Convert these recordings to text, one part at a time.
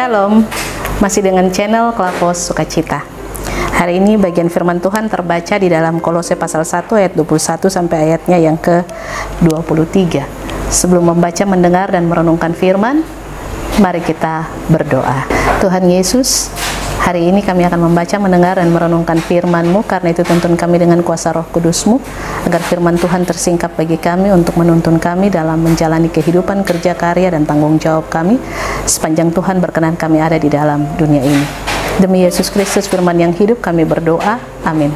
Shalom, masih dengan channel Klavos Sukacita. Hari ini bagian firman Tuhan terbaca di dalam Kolose pasal 1 ayat 21 sampai ayatnya yang ke-23. Sebelum membaca, mendengar, dan merenungkan firman, mari kita berdoa. Tuhan Yesus, hari ini kami akan membaca, mendengar, dan merenungkan firman-Mu. Karena itu tuntun kami dengan kuasa Roh Kudus-Mu, agar firman Tuhan tersingkap bagi kami untuk menuntun kami dalam menjalani kehidupan, kerja, karya, dan tanggung jawab kami sepanjang Tuhan berkenan kami ada di dalam dunia ini. Demi Yesus Kristus firman yang hidup kami berdoa, amin.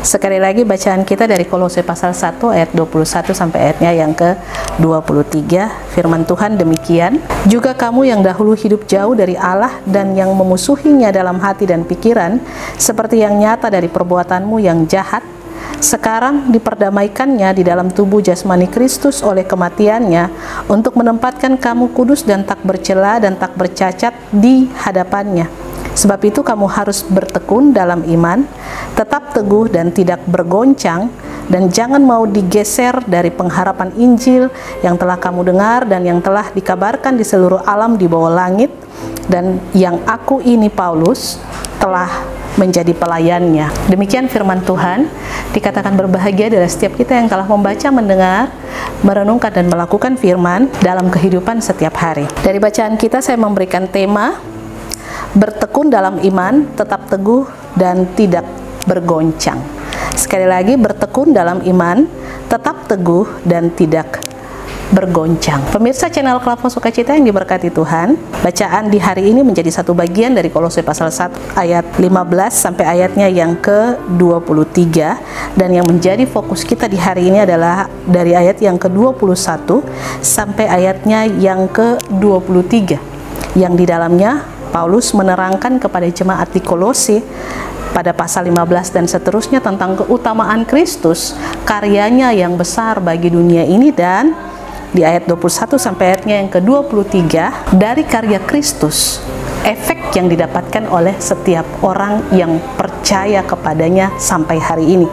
Sekali lagi bacaan kita dari Kolose pasal 1 ayat 21 sampai ayatnya yang ke-23. Firman Tuhan demikian, juga kamu yang dahulu hidup jauh dari Allah dan yang memusuhinya dalam hati dan pikiran, seperti yang nyata dari perbuatanmu yang jahat, sekarang diperdamaikannya di dalam tubuh jasmani Kristus oleh kematiannya, untuk menempatkan kamu kudus dan tak bercela dan tak bercacat di hadapannya. Sebab itu kamu harus bertekun dalam iman, tetap teguh dan tidak bergoncang, dan jangan mau digeser dari pengharapan Injil yang telah kamu dengar dan yang telah dikabarkan di seluruh alam di bawah langit, dan yang aku ini Paulus telah menjadi pelayannya. Demikian firman Tuhan. Dikatakan berbahagia adalah setiap kita yang telah membaca, mendengar, merenungkan, dan melakukan firman dalam kehidupan setiap hari. Dari bacaan kita saya memberikan tema bertekun dalam iman, tetap teguh dan tidak bergoncang. Sekali lagi, bertekun dalam iman, tetap teguh dan tidak bergoncang. Pemirsa channel Klavos Sukacita yang diberkati Tuhan, bacaan di hari ini menjadi satu bagian dari Kolose pasal 1 ayat 15 sampai ayatnya yang ke-23, dan yang menjadi fokus kita di hari ini adalah dari ayat yang ke-21 sampai ayatnya yang ke-23, yang di dalamnya Paulus menerangkan kepada jemaat di Kolose pada pasal 15 dan seterusnya tentang keutamaan Kristus, karyanya yang besar bagi dunia ini, dan di ayat 21 sampai ayatnya yang ke-23, dari karya Kristus, efek yang didapatkan oleh setiap orang yang percaya kepadanya sampai hari ini,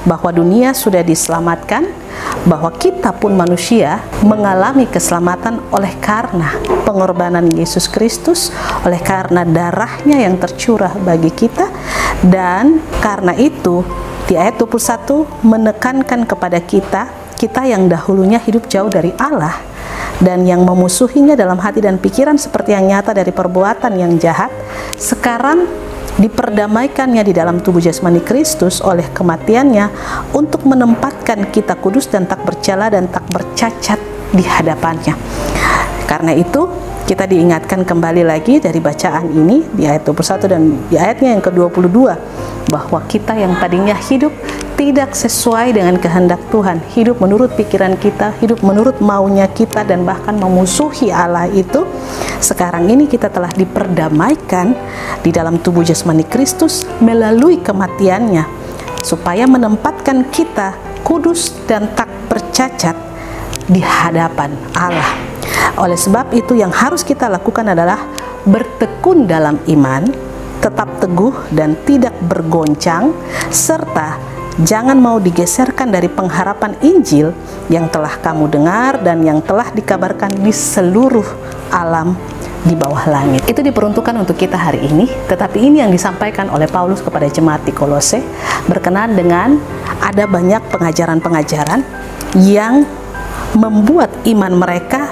bahwa dunia sudah diselamatkan, bahwa kita pun manusia mengalami keselamatan oleh karena pengorbanan Yesus Kristus, oleh karena darahnya yang tercurah bagi kita. Dan karena itu di ayat 21 menekankan kepada kita yang dahulunya hidup jauh dari Allah dan yang memusuhinya dalam hati dan pikiran seperti yang nyata dari perbuatan yang jahat, sekarang diperdamaikannya di dalam tubuh jasmani Kristus oleh kematiannya, untuk menempatkan kita kudus dan tak bercela dan tak bercacat di hadapannya. Karena itu kita diingatkan kembali lagi dari bacaan ini di ayat 21 dan di ayatnya yang ke-22, bahwa kita yang tadinya hidup tidak sesuai dengan kehendak Tuhan, hidup menurut pikiran kita, hidup menurut maunya kita, dan bahkan memusuhi Allah itu, sekarang ini kita telah diperdamaikan di dalam tubuh jasmani Kristus melalui kematiannya, supaya menempatkan kita kudus dan tak bercacat di hadapan Allah. Oleh sebab itu yang harus kita lakukan adalah bertekun dalam iman, tetap teguh dan tidak bergoncang, serta jangan mau digeserkan dari pengharapan Injil yang telah kamu dengar dan yang telah dikabarkan di seluruh alam di bawah langit. Itu diperuntukkan untuk kita hari ini, tetapi ini yang disampaikan oleh Paulus kepada jemaat di Kolose berkenaan dengan ada banyak pengajaran-pengajaran yang membuat iman mereka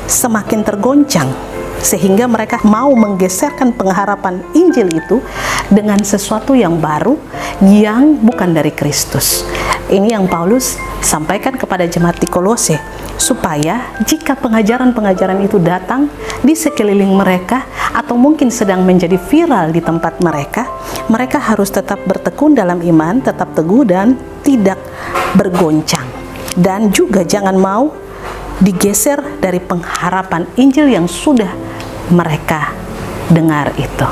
semakin tergoncang, sehingga mereka mau menggeserkan pengharapan Injil itu dengan sesuatu yang baru yang bukan dari Kristus. Ini yang Paulus sampaikan kepada jemaat di Kolose, supaya jika pengajaran-pengajaran itu datang di sekeliling mereka atau mungkin sedang menjadi viral di tempat mereka, mereka harus tetap bertekun dalam iman, tetap teguh dan tidak bergoncang, dan juga jangan mau digeser dari pengharapan Injil yang sudah mereka dengar itu.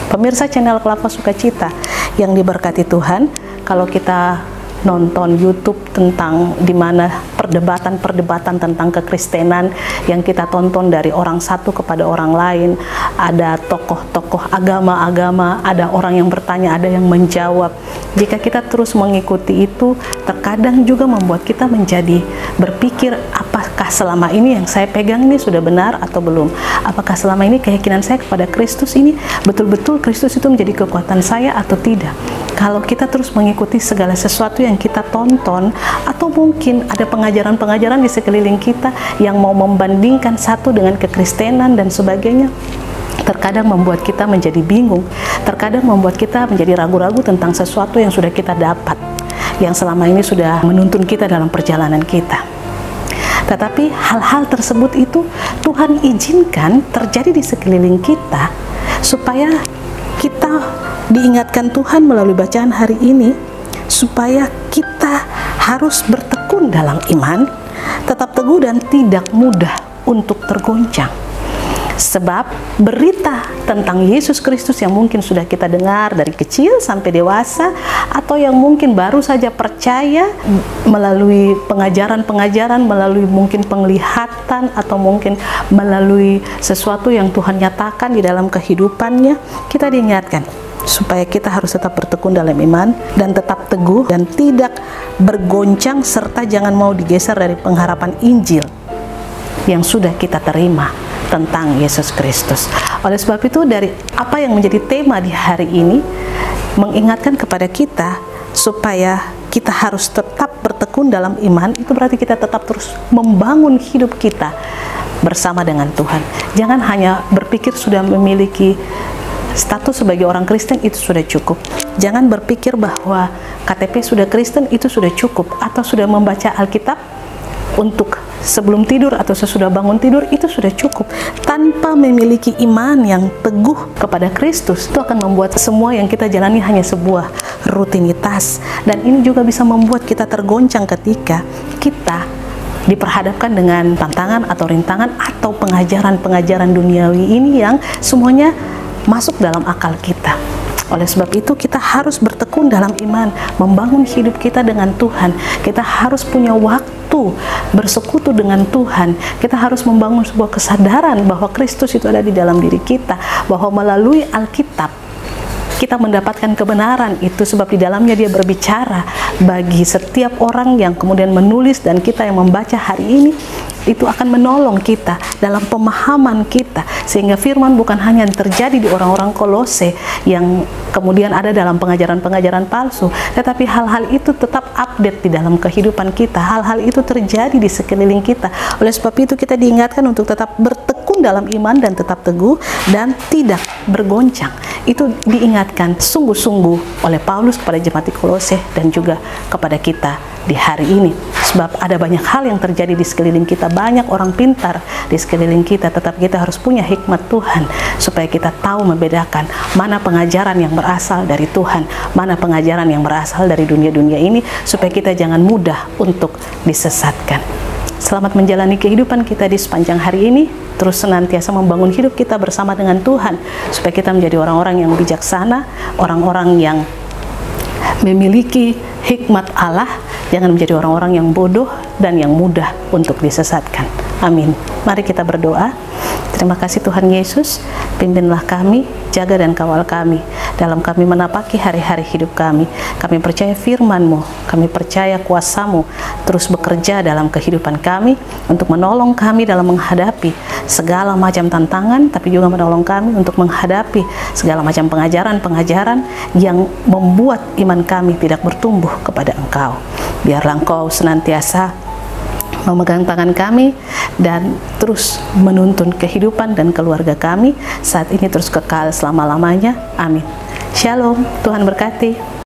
Pemirsa channel Klavos Sukacita yang diberkati Tuhan, kalau kita nonton YouTube tentang dimana perdebatan tentang kekristenan yang kita tonton dari orang satu kepada orang lain, ada tokoh-tokoh agama-agama, ada orang yang bertanya, ada yang menjawab, Jika kita terus mengikuti itu, terkadang juga membuat kita menjadi berpikir, apakah selama ini yang saya pegang ini sudah benar atau belum? Apakah selama ini keyakinan saya kepada Kristus ini betul-betul Kristus itu menjadi kekuatan saya atau tidak? Kalau kita terus mengikuti segala sesuatu yang kita tonton, atau mungkin ada pengajaran-pengajaran di sekeliling kita yang mau membandingkan satu dengan kekristenan dan sebagainya, terkadang membuat kita menjadi bingung, terkadang membuat kita menjadi ragu-ragu tentang sesuatu yang sudah kita dapat, yang selama ini sudah menuntun kita dalam perjalanan kita. Tetapi hal-hal tersebut itu Tuhan izinkan terjadi di sekeliling kita, supaya kita diingatkan Tuhan melalui bacaan hari ini, supaya kita harus bertekun dalam iman, tetap teguh dan tidak mudah untuk tergoncang. Sebab berita tentang Yesus Kristus yang mungkin sudah kita dengar dari kecil sampai dewasa, atau yang mungkin baru saja percaya melalui pengajaran-pengajaran, melalui mungkin penglihatan, atau mungkin melalui sesuatu yang Tuhan nyatakan di dalam kehidupannya, kita diingatkan supaya kita harus tetap bertekun dalam iman dan tetap teguh dan tidak bergoncang, serta jangan mau digeser dari pengharapan Injil yang sudah kita terima tentang Yesus Kristus. Oleh sebab itu, dari apa yang menjadi tema di hari ini, mengingatkan kepada kita supaya kita harus tetap bertekun dalam iman. Itu berarti kita tetap terus membangun hidup kita bersama dengan Tuhan. Jangan hanya berpikir sudah memiliki status sebagai orang Kristen itu sudah cukup. Jangan berpikir bahwa KTP sudah Kristen itu sudah cukup, atau sudah membaca Alkitab untuk sebelum tidur atau sesudah bangun tidur itu sudah cukup. Tanpa memiliki iman yang teguh kepada Kristus, itu akan membuat semua yang kita jalani hanya sebuah rutinitas, dan ini juga bisa membuat kita tergoncang ketika kita diperhadapkan dengan tantangan atau rintangan atau pengajaran-pengajaran duniawi ini yang semuanya masuk dalam akal kita. Oleh sebab itu, kita harus bertekun dalam iman, membangun hidup kita dengan Tuhan. Kita harus punya waktu bersekutu dengan Tuhan. Kita harus membangun sebuah kesadaran bahwa Kristus itu ada di dalam diri kita, bahwa melalui Alkitab kita mendapatkan kebenaran itu, sebab di dalamnya dia berbicara bagi setiap orang yang kemudian menulis, dan kita yang membaca hari ini itu akan menolong kita dalam pemahaman kita, sehingga firman bukan hanya terjadi di orang-orang Kolose yang kemudian ada dalam pengajaran-pengajaran palsu, tetapi hal-hal itu tetap update di dalam kehidupan kita, hal-hal itu terjadi di sekeliling kita. Oleh sebab itu kita diingatkan untuk tetap bertekun dalam iman dan tetap teguh dan tidak bergoncang. Itu diingatkan sungguh-sungguh oleh Paulus kepada jemaat di Kolose dan juga kepada kita di hari ini. Sebab ada banyak hal yang terjadi di sekeliling kita, banyak orang pintar di sekeliling kita, tetap kita harus punya hikmat Tuhan supaya kita tahu membedakan mana pengajaran yang berasal dari Tuhan, mana pengajaran yang berasal dari dunia-dunia ini, supaya kita jangan mudah untuk disesatkan. Selamat menjalani kehidupan kita di sepanjang hari ini, terus senantiasa membangun hidup kita bersama dengan Tuhan, supaya kita menjadi orang-orang yang bijaksana, orang-orang yang memiliki hikmat Allah, jangan menjadi orang-orang yang bodoh dan yang mudah untuk disesatkan. Amin. Mari kita berdoa. Terima kasih Tuhan Yesus, pimpinlah kami, jaga dan kawal kami dalam kami menapaki hari-hari hidup kami. Kami percaya firman-Mu, kami percaya kuasa-Mu terus bekerja dalam kehidupan kami untuk menolong kami dalam menghadapi segala macam tantangan, tapi juga menolong kami untuk menghadapi segala macam pengajaran-pengajaran yang membuat iman kami tidak bertumbuh kepada Engkau. Biarlah Engkau senantiasa memegang tangan kami dan terus menuntun kehidupan dan keluarga kami saat ini terus kekal selama-lamanya. Amin. Shalom, Tuhan berkati.